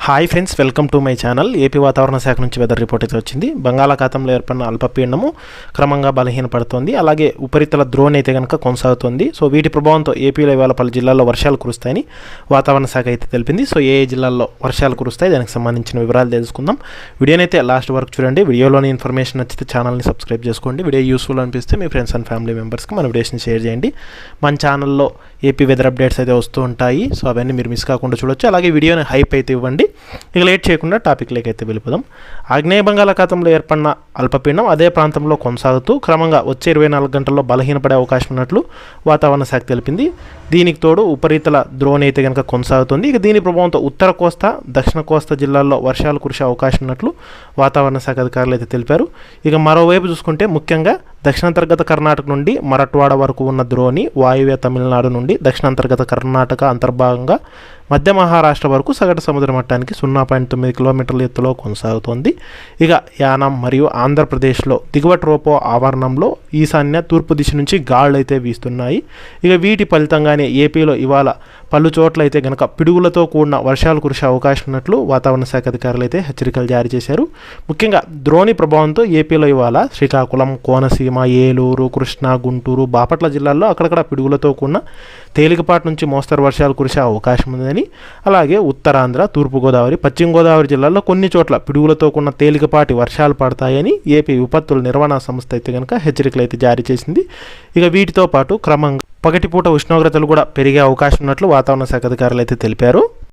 Hi friends, welcome to my channel. AP వాతావరణ శాఖ నుంచి వెదర్ రిపోర్ట్ అయితే వచ్చింది. బంగాళాఖాతంలో ఏర్పడిన అల్పపీడనము క్రమంగా బలహీనపడుతోంది. అలాగే ఉపరితల ద్రోణి అయితే కనుక కొనసాగుతోంది. సో వీటి ప్రభావంతో ఏపీలో ఇవాళ పలు జిల్లాల్లో వర్షాలు కురుస్తాయని వాతావరణ శాఖ అయితే తెలిపింది. సో ఏ జిల్లాల్లో వర్షాలు కురుస్తాయి, దానికి సంబంధించిన వివరాలు తెలుసుకుందాం. వీడియోనైతే లాస్ట్ వరకు చూడండి. వీడియోలోని ఇన్ఫర్మేషన్ నచ్చితే ఛానల్ని సబ్స్క్రైబ్ చేసుకోండి. వీడియో యూస్ఫుల్ అనిపిస్తే మీ ఫ్రెండ్స్ అండ్ ఫ్యామిలీ మెంబర్స్కి మన వీడియోస్ని షేర్ చేయండి. మన ఛానల్లో ఏపీ వెదర్ అప్డేట్స్ అయితే వస్తూ ఉంటాయి. సో అవన్నీ మీరు మిస్ కాకుండా చూడొచ్చు. అలాగే వీడియోని హైప్ అయితే ఇవ్వండి. ఇక లేట్ చేయకుండా టాపిక్లోకి అయితే వెళ్ళిపోదాం. ఆగ్నేయ బంగాళాఖాతంలో ఏర్పడిన అల్పపీడనం అదే ప్రాంతంలో కొనసాగుతూ క్రమంగా వచ్చే 24 గంటల్లో బలహీనపడే అవకాశం ఉన్నట్లు వాతావరణ శాఖ తెలిపింది. దీనికి తోడు ఉపరితల ద్రోణి అయితే కనుక కొనసాగుతుంది. ఇక దీని ప్రభావంతో ఉత్తర కోస్తా, దక్షిణ కోస్తా జిల్లాల్లో వర్షాలు కురిసే అవకాశం ఉన్నట్లు వాతావరణ శాఖ అధికారులు అయితే తెలిపారు. ఇక మరోవైపు చూసుకుంటే ముఖ్యంగా దక్షిణాంతర్గత కర్ణాటక నుండి మరాఠ్వాడ వరకు ఉన్న ద్రోణి వాయువ్య తమిళనాడు నుండి దక్షిణాంతర్గత కర్ణాటక అంతర్భాగంగా మధ్య మహారాష్ట్ర వరకు సగటు సముద్ర మట్టానికి 0.9 కిలోమీటర్ల ఎత్తులో కొనసాగుతోంది. ఇక యానాం మరియు ఆంధ్రప్రదేశ్లో దిగువ ట్రోపో ఆవరణంలో ఈశాన్య తూర్పు దిశ నుంచి గాలులు అయితే వీస్తున్నాయి. ఇక వీటి ఫలితంగానే ఏపీలో ఇవాళ పలు చోట్ల అయితే కనుక పిడుగులతో కూడిన వర్షాలు కురిసే అవకాశం ఉన్నట్లు వాతావరణ శాఖ అధికారులు అయితే హెచ్చరికలు జారీ చేశారు. ముఖ్యంగా ద్రోణి ప్రభావంతో ఏపీలో ఇవాళ శ్రీకాకుళం, కోనసీమ, ఏలూరు, కృష్ణా, గుంటూరు, బాపట్ల జిల్లాల్లో అక్కడక్కడ పిడుగులతో కూడిన తేలికపాటి నుంచి మోస్తరు వర్షాలు కురిసే అవకాశం ఉందని, అలాగే ఉత్తరాంధ్ర, తూర్పుగోదావరి, పశ్చిమ గోదావరి జిల్లాల్లో కొన్ని చోట్ల పిడుగులతో కూడిన తేలికపాటి వర్షాలు పడతాయని ఏపీ విపత్తుల నిర్వహణ సంస్థ అయితే కనుక హెచ్చరికలు అయితే జారీ చేసింది. ఇక వీటితో పాటు క్రమంగా పగటిపూట ఉష్ణోగ్రతలు కూడా పెరిగే అవకాశం ఉన్నట్లు వాతావరణ శాఖ అధికారులు అయితే తెలిపారు.